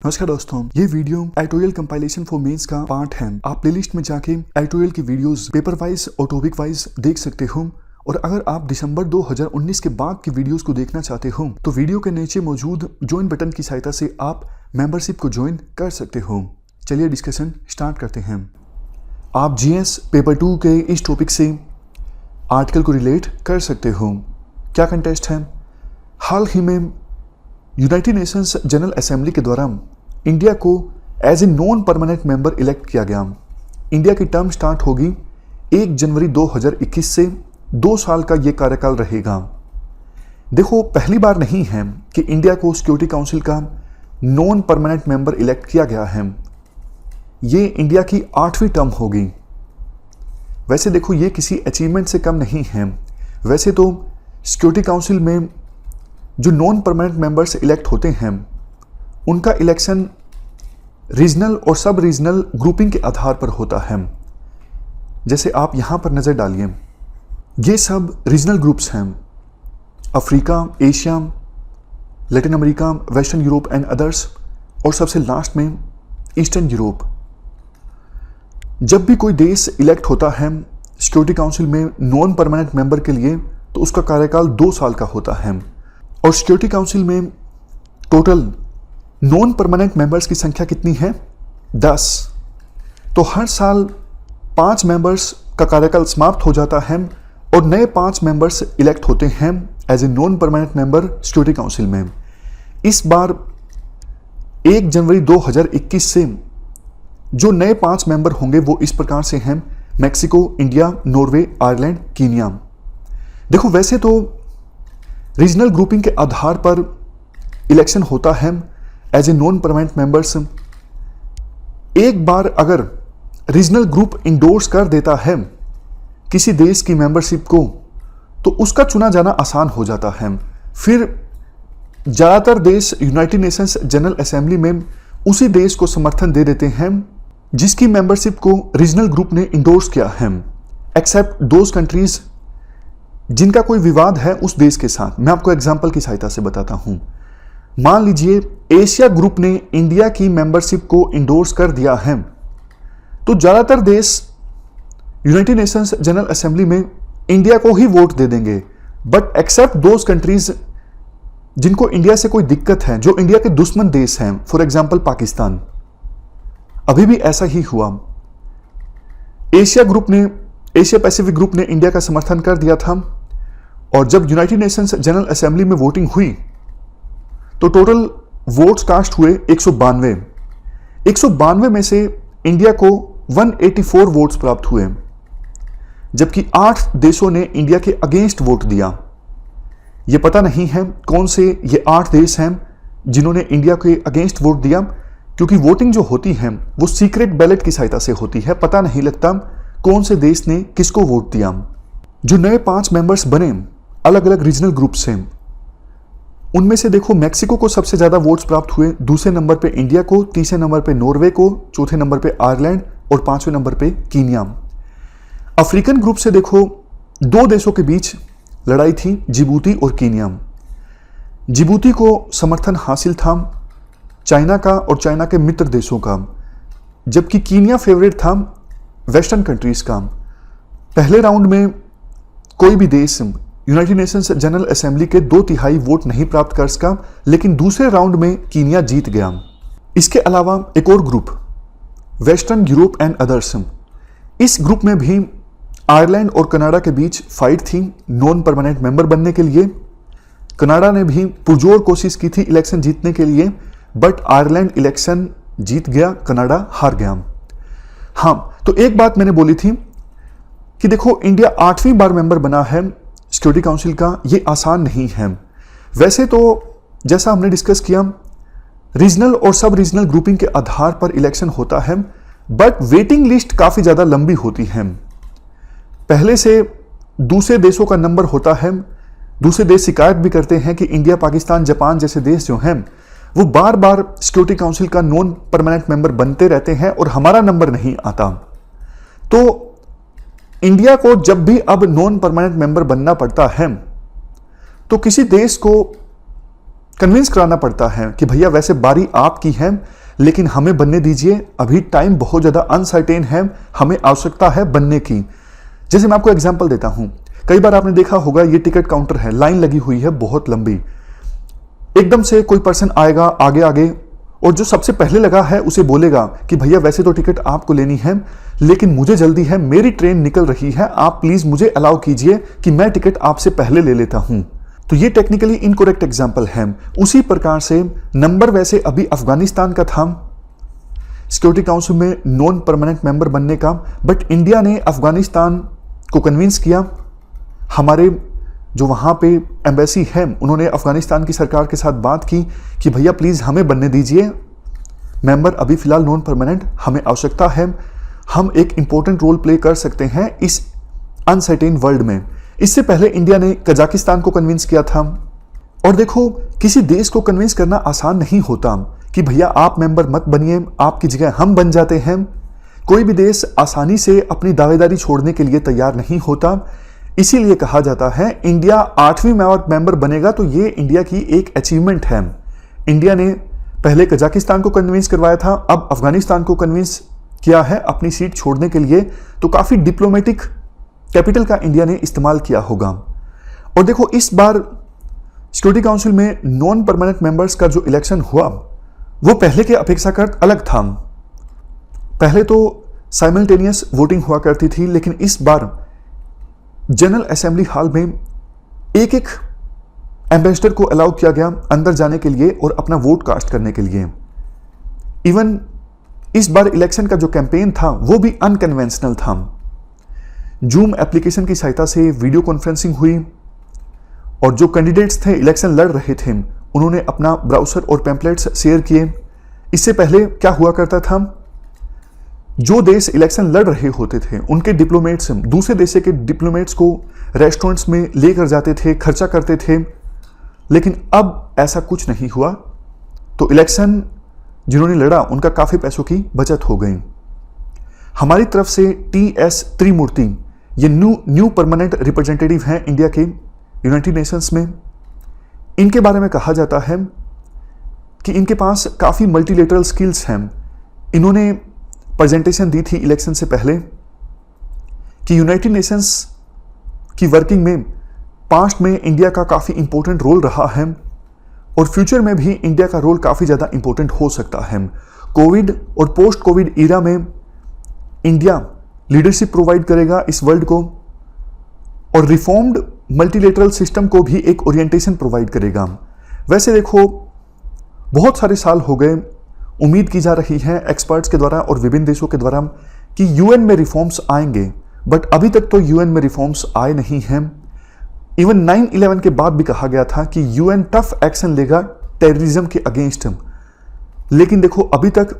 नमस्कार दोस्तों, ये video editorial compilation for mains का पार्ट है। आप प्लेलिस्ट में जाके एडिटोरियल की वीडियोस पेपर वाइज और टॉपिक वाइज देख सकते हो। और अगर आप दिसंबर 2019 के बाद की वीडियोस को देखना चाहते हो तो वीडियो के नीचे मौजूद ज्वाइन बटन की सहायता से आप मेंबरशिप को ज्वाइन कर सकते हो। चलिए डिस्कशन स्टार्ट करते हैं। आप जीएस पेपर 2 के इस टॉपिक से आर्टिकल को रिलेट कर सकते हो। क्या कंटेस्ट है? हाल ही में यूनाइटेड नेशंस जनरल असेंबली के द्वारा इंडिया को as a non permanent member elect किया गया। इंडिया की टर्म स्टार्ट होगी 1 जनवरी 2021 से 2 साल का ये कार्यकाल रहेगा। देखो, पहली बार नहीं है कि इंडिया को सिक्योरिटी काउंसिल का नॉन परमानेंट मेंबर इलेक्ट किया गया है। ये इंडिया की 8वीं टर्म होगी। वैसे देखो, ये किसी अचीवमेंट से कम नहीं है। वैसे तो सिक्योरिटी काउंसिल में जो नॉन परमानेंट मेंबर्स इलेक्ट होते हैं उनका इलेक्शन रीजनल और सब रीजनल ग्रुपिंग के आधार पर होता है। जैसे आप यहां पर नजर डालिए, ये सब रीजनल ग्रुप्स हैं: Africa, Asia, Latin America, western Europe and others, और सबसे लास्ट में ईस्टर्न यूरोप। जब भी कोई देश इलेक्ट होता है सिक्योरिटी काउंसिल में नॉन परमानेंट मेंबर के लिए तो उसका कार्यकाल 2 साल का होता है। और सिक्योरिटी काउंसिल में टोटल नॉन परमानेंट मेंबर्स की संख्या कितनी है? 10। तो हर साल 5 मेंबर्स का कार्यकाल समाप्त हो जाता है और नए 5 मेंबर्स इलेक्ट होते हैं as a non permanent member security council में। इस बार 1 जनवरी 2021 से जो नए 5 मेंबर होंगे वो इस प्रकार से हैं: Mexico, India, Norway, Ireland, Kenya. देखो, वैसे तो रीजनल ग्रुपिंग के आधार पर इलेक्शन होता है as a non permanent members. एक बार अगर रीजनल ग्रुप इंडोर्स कर देता है किसी देश की मेंबरशिप को तो उसका चुना जाना आसान हो जाता है। फिर ज़्यादातर देश यूनाइटेड नेशंस जनरल असेंबली में उसी देश को समर्थन दे देते हैं जिसकी मेंबरशिप को रीजनल ग्रुप ने इंडोर्स किया है, एक्सेप्ट दोज कंट्रीज जिनका कोई विवाद है उस देश के साथ। मैं आपको एग्जांपल की सहायता से बताता हूं। मान लीजिए एशिया ग्रुप ने इंडिया की मेंबरशिप को इंडोर्स कर दिया है तो ज्यादातर देश यूनाइटेड नेशंस जनरल असेंबली में इंडिया को ही वोट दे देंगे, बट एक्सेप्ट दोज कंट्रीज जिनको इंडिया से कोई दिक्कत है, जो इंडिया के दुश्मन देश हैं, फॉर एग्जांपल पाकिस्तान। अभी भी ऐसा ही हुआ। एशिया पैसिफिक ग्रुप ने इंडिया का समर्थन कर दिया था और जब यूनाइटेड नेशंस जनरल असेंबली में वोटिंग हुई तो टोटल वोट्स कास्ट हुए 192 में से इंडिया को 184 वोट्स प्राप्त हुए, जबकि 8 देशों ने इंडिया के अगेंस्ट वोट दिया। यह पता नहीं है कौन से ये 8 देश हैं जिन्होंने इंडिया के अगेंस्ट वोट दिया, क्योंकि वोटिंग जो होती है वो सीक्रेट बैलेट की सहायता से होती है। पता नहीं लगता कौन से देश ने किसको वोट दिया। जो नए 5 मेंबर्स बने अलग अलग रीजनल ग्रुप से, उनमें से देखो मैक्सिको को सबसे ज्यादा वोट्स प्राप्त हुए, दूसरे नंबर पे इंडिया को, तीसरे नंबर पे नॉर्वे को, चौथे नंबर पे आयरलैंड और 5वें नंबर पे कीनिया। अफ्रीकन ग्रुप से देखो 2 देशों के बीच लड़ाई थी, जिबूती और कीनिया। जिबूती को समर्थन हासिल था चाइना का और चाइना के मित्र देशों का, जबकि कीनिया फेवरेट था वेस्टर्न कंट्रीज का। पहले राउंड में कोई भी देश यूनाइटेड नेशंस जनरल असेंबली के 2/3 वोट नहीं प्राप्त कर सका, लेकिन दूसरे राउंड में कीनिया जीत गया। इसके अलावा एक और group, western Europe and others. इस ग्रुप में भी आयरलैंड और कनाडा के बीच फाइट थी नॉन परमानेंट मेंबर बनने के लिए। कनाडा ने भी पुरजोर कोशिश की थी इलेक्शन जीतने के लिए, बट आयरलैंड इलेक्शन जीत गया, कनाडा हार गया। हाँ, तो एक बात मैंने बोली थी कि देखो, इंडिया 8वीं बार मेंबर बना है सिक्योरिटी काउंसिल का, ये आसान नहीं है। वैसे तो जैसा हमने डिस्कस किया, रीजनल और सब रीजनल ग्रुपिंग के आधार पर इलेक्शन होता है, बट वेटिंग लिस्ट काफी ज्यादा लंबी होती है। पहले से दूसरे देशों का नंबर होता है। दूसरे देश शिकायत भी करते हैं कि इंडिया, पाकिस्तान, जापान जैसे देश जो हैं वो बार बार सिक्योरिटी काउंसिल का नॉन परमानेंट मेंबर बनते रहते हैं और हमारा नंबर नहीं आता। तो इंडिया को जब भी अब नॉन परमानेंट मेंबर बनना पड़ता है तो किसी देश को कन्विंस कराना पड़ता है कि भैया वैसे बारी आपकी है, लेकिन हमें बनने दीजिए, अभी टाइम बहुत ज़्यादा अनसर्टेन है, हमें आवश्यकता है बनने की। जैसे मैं आपको एग्जांपल देता हूं, कई बार आपने देखा होगा ये टिकट काउंटर है, लाइन लगी हुई है बहुत लंबी, एकदम से कोई पर्सन आएगा आगे आगे, और जो सबसे पहले लगा है उसे बोलेगा कि भैया वैसे तो टिकट आपको लेनी है, लेकिन मुझे जल्दी है, मेरी ट्रेन निकल रही है, आप प्लीज मुझे अलाउ कीजिए कि मैं टिकट आपसे पहले ले लेता हूं। तो ये टेक्निकली इनकरेक्ट एग्जांपल है। उसी प्रकार से नंबर वैसे अभी अफगानिस्तान का था सिक्योरिटी काउंसिल में नॉन परमानेंट मेंबर बनने का, बट इंडिया ने अफगानिस्तान को कन्विंस किया। हमारे जो वहाँ पे एम्बेसी है उन्होंने अफगानिस्तान की सरकार के साथ बात की कि भैया प्लीज़ हमें बनने दीजिए मेंबर, अभी फिलहाल नॉन परमानेंट, हमें आवश्यकता है, हम एक इंपॉर्टेंट रोल प्ले कर सकते हैं इस अनसर्टेन वर्ल्ड में। इससे पहले इंडिया ने कजाकिस्तान को कन्विंस किया था। और देखो, किसी देश को कन्विंस करना आसान नहीं होता कि भैया आप मेंबर मत बनिए, आपकी जगह हम बन जाते हैं। कोई भी देश आसानी से अपनी दावेदारी छोड़ने के लिए तैयार नहीं होता। इसीलिए कहा जाता है इंडिया 8वीं मेंबर बनेगा तो ये इंडिया की एक अचीवमेंट है। इंडिया ने पहले कजाकिस्तान को कन्विंस करवाया था, अब अफगानिस्तान को कन्विंस किया है अपनी सीट छोड़ने के लिए, तो काफी डिप्लोमेटिक कैपिटल का इंडिया ने इस्तेमाल किया होगा। और देखो, इस बार सिक्योरिटी काउंसिल में नॉन परमानेंट मेंबर्स का जो इलेक्शन हुआ वो पहले के अपेक्षाकृत अलग था। पहले तो साइमल्टेनियस वोटिंग हुआ करती थी, लेकिन इस बार जनरल असेंबली हॉल में एक एक एम्बेसडर को अलाउ किया गया अंदर जाने के लिए और अपना वोट कास्ट करने के लिए। इवन इस बार इलेक्शन का जो कैंपेन था वो भी अनकन्वेंशनल था। जूम एप्लीकेशन की सहायता से वीडियो कॉन्फ्रेंसिंग हुई और जो कैंडिडेट्स थे इलेक्शन लड़ रहे थे उन्होंने अपना ब्राउजर और पैम्पलेट्स शेयर किए। इससे पहले क्या हुआ करता था, जो देश इलेक्शन लड़ रहे होते थे उनके डिप्लोमेट्स दूसरे देश के डिप्लोमेट्स को रेस्टोरेंट्स में लेकर जाते थे, खर्चा करते थे, लेकिन अब ऐसा कुछ नहीं हुआ। तो इलेक्शन जिन्होंने लड़ा उनका काफ़ी पैसों की बचत हो गई। हमारी तरफ से TS त्रिमूर्ति ये न्यू परमानेंट रिप्रेजेंटेटिव हैं इंडिया के यूनाइटेड नेशंस में। इनके बारे में कहा जाता है कि इनके पास काफ़ी मल्टीलेटरल स्किल्स हैं। इन्होंने प्रेजेंटेशन दी थी इलेक्शन से पहले कि यूनाइटेड नेशंस की वर्किंग में पास्ट में इंडिया का काफ़ी इंपॉर्टेंट रोल रहा है और फ्यूचर में भी इंडिया का रोल काफ़ी ज़्यादा इंपॉर्टेंट हो सकता है। कोविड और पोस्ट कोविड ईरा में इंडिया लीडरशिप प्रोवाइड करेगा इस वर्ल्ड को और रिफॉर्म्ड मल्टीलेटरल सिस्टम को भी एक ओरिएंटेशन प्रोवाइड करेगा। वैसे देखो, बहुत सारे साल हो गए, उम्मीद की जा रही है एक्सपर्ट्स के द्वारा और विभिन्न देशों के द्वारा कि यूएन में रिफॉर्म्स आएंगे, बट अभी तक तो यूएन में रिफॉर्म्स आए नहीं हैं। इवन 9/11 के बाद भी कहा गया था कि यूएन टफ एक्शन लेगा टेररिज्म के अगेंस्ट, लेकिन देखो अभी तक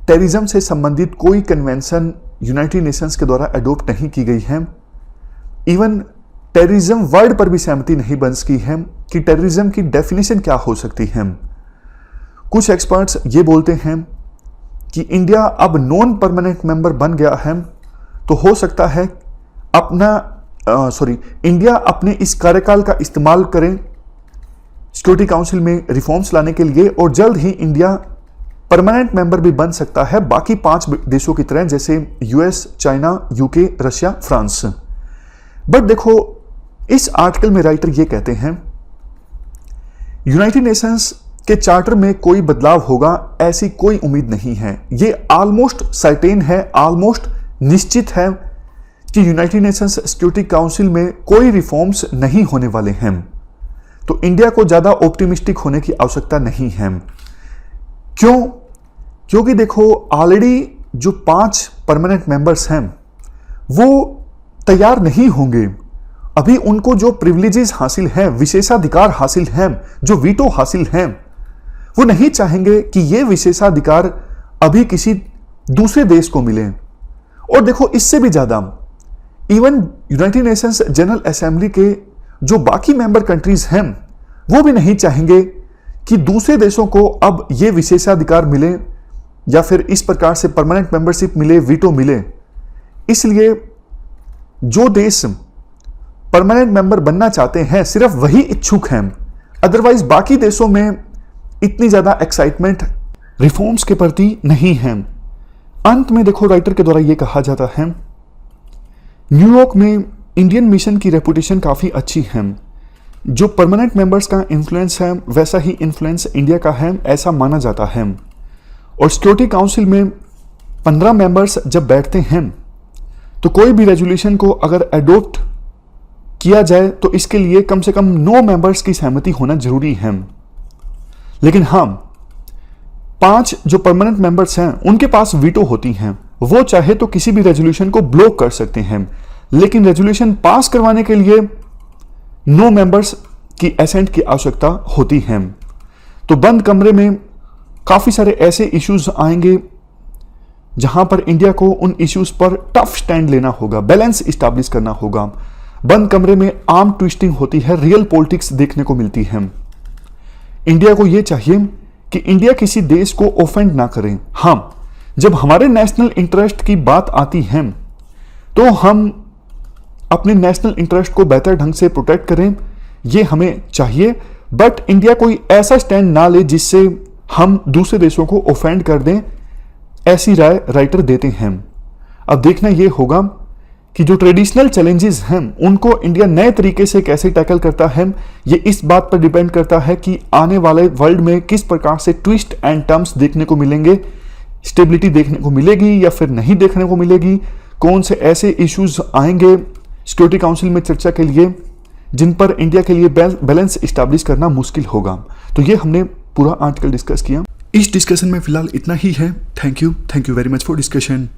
टेररिज्म से संबंधित कोई कन्वेंशन यूनाइटेड नेशंस के द्वारा अडॉप्ट नहीं की गई है। इवन टेररिज्म वर्ड पर भी सहमति नहीं बन सकी है कि टेररिज्म की डेफिनेशन क्या हो सकती है। कुछ एक्सपर्ट्स ये बोलते हैं कि इंडिया अब नॉन परमानेंट मेंबर बन गया है तो हो सकता है इंडिया अपने इस कार्यकाल का इस्तेमाल करें सिक्योरिटी काउंसिल में रिफॉर्म्स लाने के लिए और जल्द ही इंडिया परमानेंट मेंबर भी बन सकता है बाकी 5 देशों की तरह, जैसे US, China, UK, Russia, France. But देखो, इस आर्टिकल में राइटर ये कहते हैं यूनाइटेड नेशंस के चार्टर में कोई बदलाव होगा ऐसी कोई उम्मीद नहीं है। ये ऑलमोस्ट सर्टेन है, ऑलमोस्ट निश्चित है कि यूनाइटेड नेशंस सिक्योरिटी काउंसिल में कोई रिफॉर्म्स नहीं होने वाले हैं। तो इंडिया को ज्यादा ऑप्टिमिस्टिक होने की आवश्यकता नहीं है। क्यों? क्योंकि देखो, ऑलरेडी जो 5 परमानेंट मेंबर्स हैं वो तैयार नहीं होंगे। अभी उनको जो प्रिविलेजेस हासिल हैं, विशेषाधिकार हासिल हैं, जो वीटो हासिल हैं, वो नहीं चाहेंगे कि ये विशेषाधिकार अभी किसी दूसरे देश को मिले। और देखो, इससे भी ज्यादा even United Nations general assembly के जो बाकी मेंबर कंट्रीज हैं वो भी नहीं चाहेंगे कि दूसरे देशों को अब ये विशेषाधिकार मिले या फिर इस प्रकार से परमानेंट मेंबरशिप मिले, वीटो मिले। इसलिए जो देश परमानेंट मेंबर बनना चाहते हैं सिर्फ वही इच्छुक हैं। अदरवाइज बाकी देशों में इतनी ज्यादा एक्साइटमेंट रिफॉर्म्स के प्रति नहीं है। अंत में देखो, राइटर के द्वारा यह कहा जाता है, न्यूयॉर्क में इंडियन मिशन की रेपुटेशन काफी अच्छी है। जो परमानेंट मेंबर्स का इन्फ्लुएंस है वैसा ही इन्फ्लुएंस इंडिया का है, ऐसा माना जाता है। और सिक्योरिटी काउंसिल में 15 मेंबर्स जब बैठते हैं तो कोई भी रेजोल्यूशन को अगर एडोप्ट किया जाए तो इसके लिए कम से कम 9 मेंबर्स की सहमति होना जरूरी है। लेकिन हाँ, 5 जो परमानेंट मेंबर्स हैं उनके पास वीटो होती हैं, वो चाहे तो किसी भी रेजोल्यूशन को ब्लॉक कर सकते हैं, लेकिन रेजोल्यूशन पास करवाने के लिए 9 मेंबर्स की एसेंट की आवश्यकता होती है। तो बंद कमरे में काफी सारे ऐसे इश्यूज आएंगे जहां पर इंडिया को उन इश्यूज पर टफ स्टैंड लेना होगा, बैलेंस इस्टेब्लिश करना होगा। बंद कमरे में आर्म ट्विस्टिंग होती है, रियल पॉलिटिक्स देखने को मिलती है। इंडिया को यह चाहिए कि इंडिया किसी देश को ऑफेंड ना करे। हाँ, जब हमारे नेशनल इंटरेस्ट की बात आती है तो हम अपने नेशनल इंटरेस्ट को बेहतर ढंग से प्रोटेक्ट करें, यह हमें चाहिए। बट इंडिया कोई ऐसा स्टैंड ना ले जिससे हम दूसरे देशों को ऑफेंड कर दें, ऐसी राय राइटर देते हैं। अब देखना यह होगा कि जो ट्रेडिशनल चैलेंजेस हैं उनको इंडिया नए तरीके से कैसे टैकल करता है। ये इस बात पर डिपेंड करता है कि आने वाले वर्ल्ड में किस प्रकार से ट्विस्ट एंड टर्म्स देखने को मिलेंगे, स्टेबिलिटी देखने को मिलेगी या फिर नहीं देखने को मिलेगी, कौन से ऐसे इश्यूज आएंगे सिक्योरिटी काउंसिल में चर्चा के लिए जिन पर इंडिया के लिए बैलेंस इस्टेब्लिश करना मुश्किल होगा। तो ये हमने पूरा आर्टिकल डिस्कस किया। इस डिस्कशन में फिलहाल इतना ही है। Thank you very much for discussion.